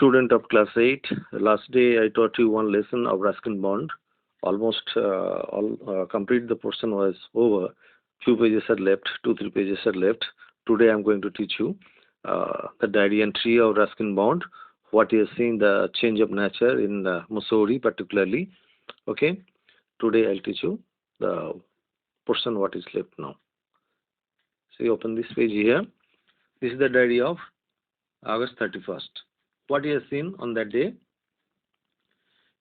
Student of class 8, last day I taught you one lesson of Ruskin bond. Almost complete the portion was over. Few pages are left, 2-3 pages are left. Today I'm going to teach you the diary entry of Ruskin bond, what you have seen, the change of nature in Mussoorie particularly. Okay, today I'll teach you the portion what is left now. So you open this page here. This is the diary of August 31st. What you have seen on that day?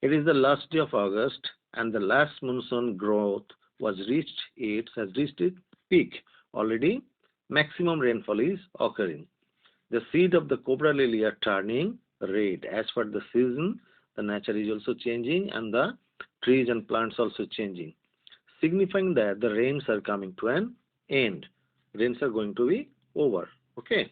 It is the last day of August and the last monsoon growth has reached its peak. Already maximum rainfall is occurring. The seed of the cobra lily are turning red. As per the season, the nature is also changing and the trees and plants also changing, signifying that the rains are coming to an end. Rains are going to be over. Okay.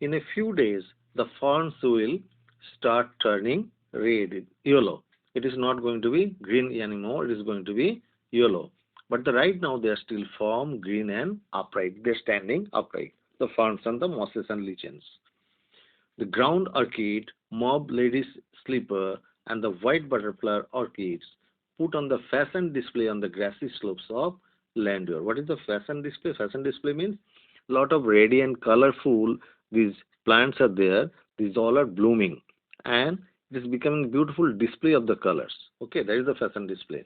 In a few days, the ferns will start turning red, yellow. It is not going to be green anymore. It is going to be yellow. But right now they are still firm, green and upright. They are standing upright. The ferns and the mosses and lichens. The ground orchid, mob lady's slipper, and the white butterfly orchids put on the fashion display on the grassy slopes of Landour. What is the fashion display? Fashion display means lot of radiant, colorful. These plants are there. These all are blooming, and it is becoming beautiful display of the colors. Okay, that is the fashion display.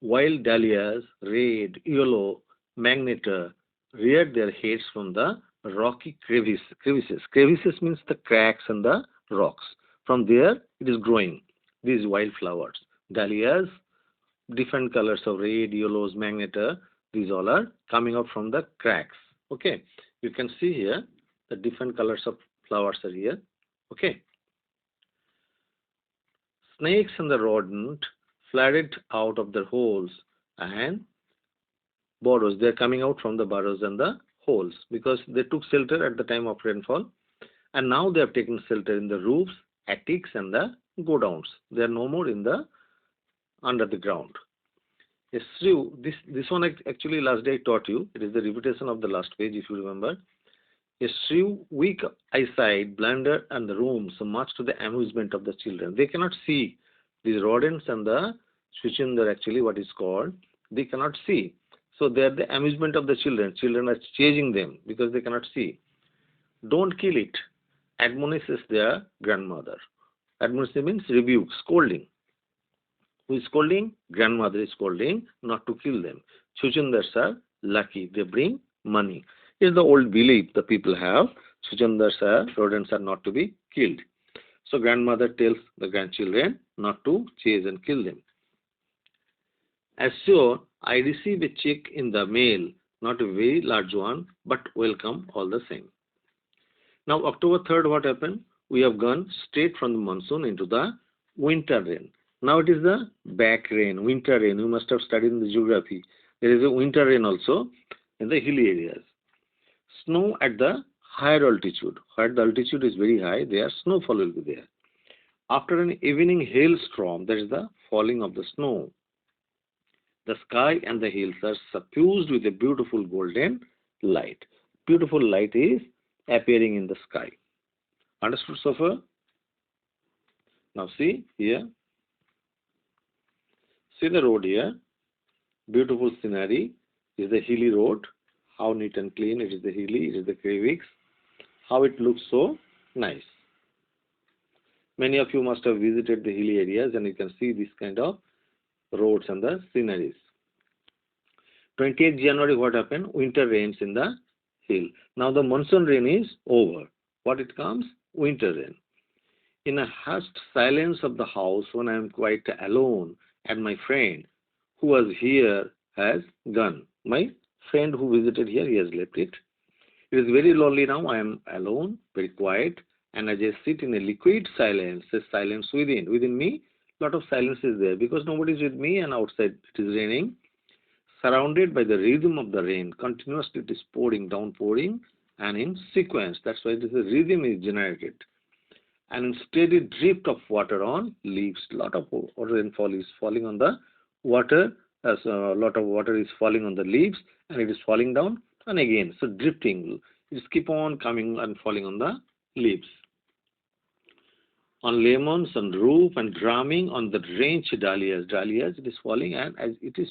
Wild dahlias, red, yellow, magnetar, reared their heads from the rocky crevices. Crevices means the cracks and the rocks. From there, it is growing. These wildflowers, dahlias, different colors of red, yellows, magnetar. These all are coming out from the cracks. Okay, you can see here the different colors of flowers are here. Okay, snakes and the rodent flooded out of their holes and burrows. They are coming out from the burrows and the holes because they took shelter at the time of rainfall, and now they have taken shelter in the roofs, attics, and the godowns. They are no more in the under the ground. A shrew, this one actually last day I taught you. It is the repetition of the last page if you remember. A shrew, weak eyesight, blundered and the rooms, much to the amusement of the children. They cannot see these rodents and the switchinder, actually what is called. They cannot see. So they are the amusement of the children. Children are chasing them because they cannot see. Don't kill it, admonishes their grandmother. Admonition means rebuke, scolding. Who is scolding? Grandmother is scolding not to kill them. Chuchundars are lucky. They bring money. It's the old belief the people have. Chuchundars are, rodents are not to be killed. So grandmother tells the grandchildren not to chase and kill them. As sure, I receive a check in the mail, not a very large one, but welcome all the same. Now October 3rd, what happened? We have gone straight from the monsoon into the winter rain. Now it is the back rain, winter rain. You must have studied in the geography. There is a winter rain also in the hilly areas. Snow at the higher altitude. Where the altitude is very high, there snowfall will be there. After an evening hailstorm, there is the falling of the snow. The sky and the hills are suffused with a beautiful golden light. Beautiful light is appearing in the sky. Understood so far? Now see here. See the road here. Beautiful scenery. This is the hilly road. How neat and clean. It is the hilly. It is the crevice. How it looks so nice. Many of you must have visited the hilly areas and you can see this kind of roads and the sceneries. 28th January, what happened? Winter rains in the hill. Now the monsoon rain is over. What it comes? Winter rain. In a hushed silence of the house, when I am quite alone, and my friend who was here has gone. My friend who visited here, he has left it. It is very lonely now. I am alone, very quiet, and I just sit in a liquid silence, a silence within. Within me, lot of silence is there because nobody is with me, and outside it is raining. Surrounded by the rhythm of the rain, continuously it is pouring, downpouring, and in sequence. That's why this rhythm is generated. And in steady drift of water on leaves. Lot of rainfall is falling on the water as a lot of water is falling on the leaves and it is falling down and again, so drifting. It is keep on coming and falling on the leaves. On lemons, on roof, and drumming on the drenched dahlias. Dahlias, it is falling and as it is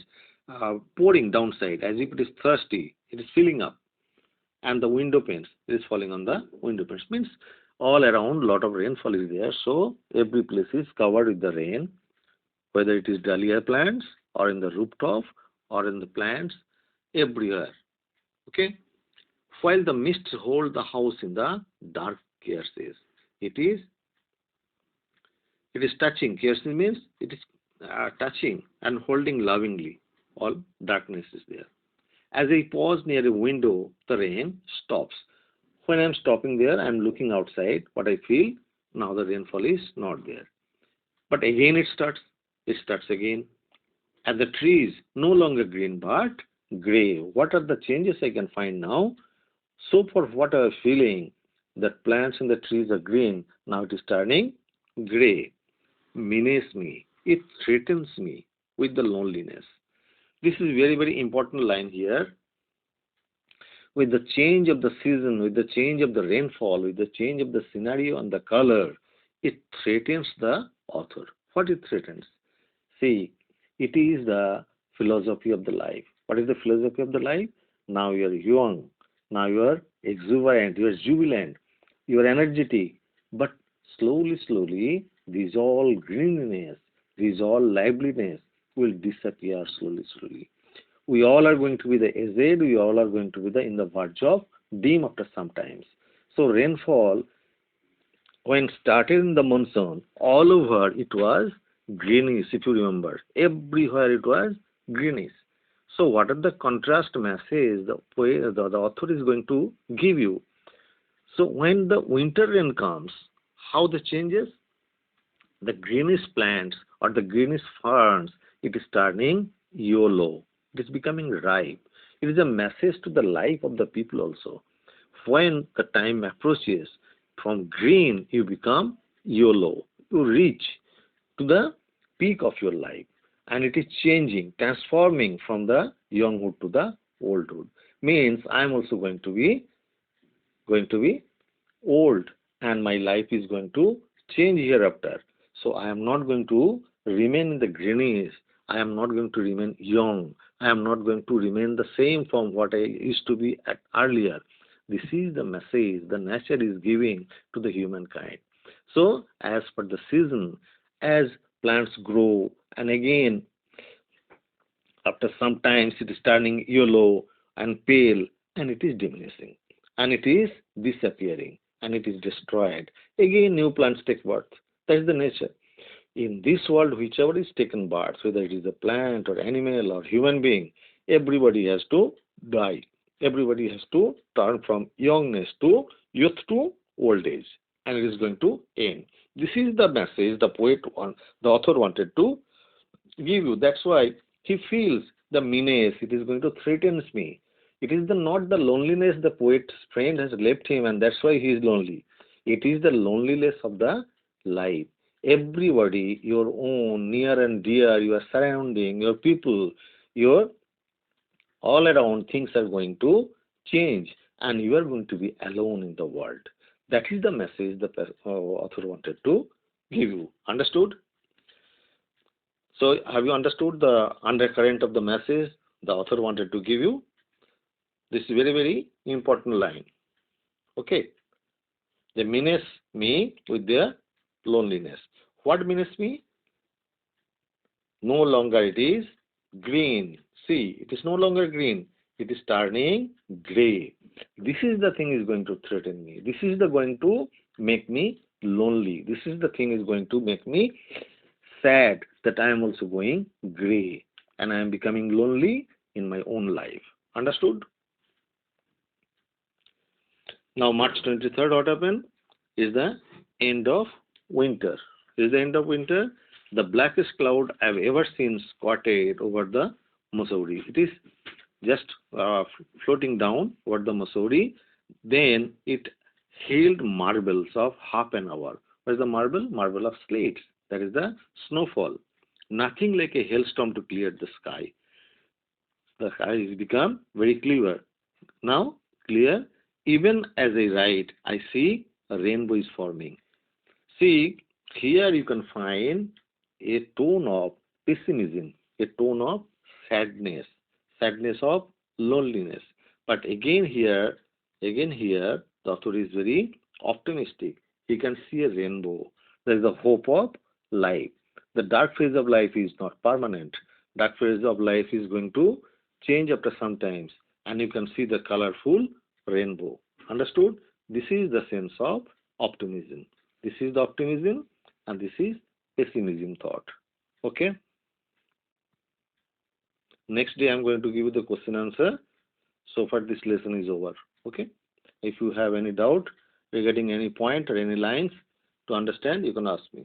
pouring downside, as if it is thirsty, it is filling up. And the window panes, it is falling on the window panes. Means all around lot of rainfall is there. So every place is covered with the rain, whether it is dahlia plants or in the rooftop or in the plants, everywhere. Okay. While the mist hold the house in the dark curses, it is it is touching. Curses means it is touching and holding lovingly. All darkness is there. As I pause near a window, the rain stops. When I am stopping there, I am looking outside. What I feel now, the rainfall is not there. But again it starts. It starts again. And the trees no longer green but gray. What are the changes I can find now? So for what I was feeling, that plants and the trees are green, now it is turning gray. Menace me. It threatens me with the loneliness. This is very, very important line here. With the change of the season, with the change of the rainfall, with the change of the scenario and the color, it threatens the author. What it threatens? See, it is the philosophy of the life. What is the philosophy of the life? Now you are young, now you are exuberant, you are jubilant, you are energetic, but slowly, slowly, these all greenness, these all liveliness will disappear slowly, slowly. We all are going to be the aged, we all are going to be the in the verge of dim after some times. So rainfall, when started in the monsoon, all over it was greenish, if you remember. Everywhere it was greenish. So what are the contrast message the author is going to give you? So when the winter rain comes, how the changes? The greenish plants or the greenish ferns, it is turning yellow. It is becoming ripe. It is a message to the life of the people also. When the time approaches, from green you become yellow. You reach to the peak of your life. And it is changing, transforming from the younghood to the oldhood. Means I am also going to be old and my life is going to change hereafter. So I am not going to remain in the greenish. I am not going to remain young. I am not going to remain the same from what I used to be at earlier. This is the message the nature is giving to the humankind. So as per the season, as plants grow and again after some times it is turning yellow and pale and it is diminishing and it is disappearing and it is destroyed. Again new plants take birth. That is the nature. In this world, whichever is taken birth, whether it is a plant or animal or human being, everybody has to die. Everybody has to turn from youngness to youth to old age. And it is going to end. This is the message the author wanted to give you. That's why he feels the menace. It is going to threaten me. It is not the loneliness the poet's friend has left him and that's why he is lonely. It is the loneliness of the life. Everybody, your own, near and dear, your surrounding, your people, your all around things are going to change and you are going to be alone in the world. That is the message the author wanted to give you. Understood? So have you understood the undercurrent of the message the author wanted to give you? This is very, very important line. Okay. They menace me with their loneliness. What menace me? No longer it is green. See, it is no longer green. It is turning gray. This is the thing is going to threaten me. This is the going to make me lonely. This is the thing is going to make me sad that I am also going gray and I am becoming lonely in my own life. Understood? Now March 23rd, what happened? Is the end of winter. Is the end of winter. The blackest cloud I have ever seen squatted over the Mussoorie. It is just floating down over the Mussoorie. Then it hailed marbles of half an hour. What is the marble? Marble of slates. That is the snowfall. Nothing like a hailstorm to clear the sky. the eyes become very clear. Now, clear. Even as I write, I see a rainbow is forming. See, here you can find a tone of pessimism, a tone of sadness, sadness of loneliness. But again here, the author is very optimistic. He can see a rainbow. There is a hope of life. The dark phase of life is not permanent. Dark phase of life is going to change after some times, and you can see the colorful rainbow. Understood? This is the sense of optimism. This is the optimism, and this is pessimism thought. Okay? Next day I'm going to give you the question answer. So far this lesson is over. Okay? If you have any doubt regarding any point or any lines to understand, you can ask me.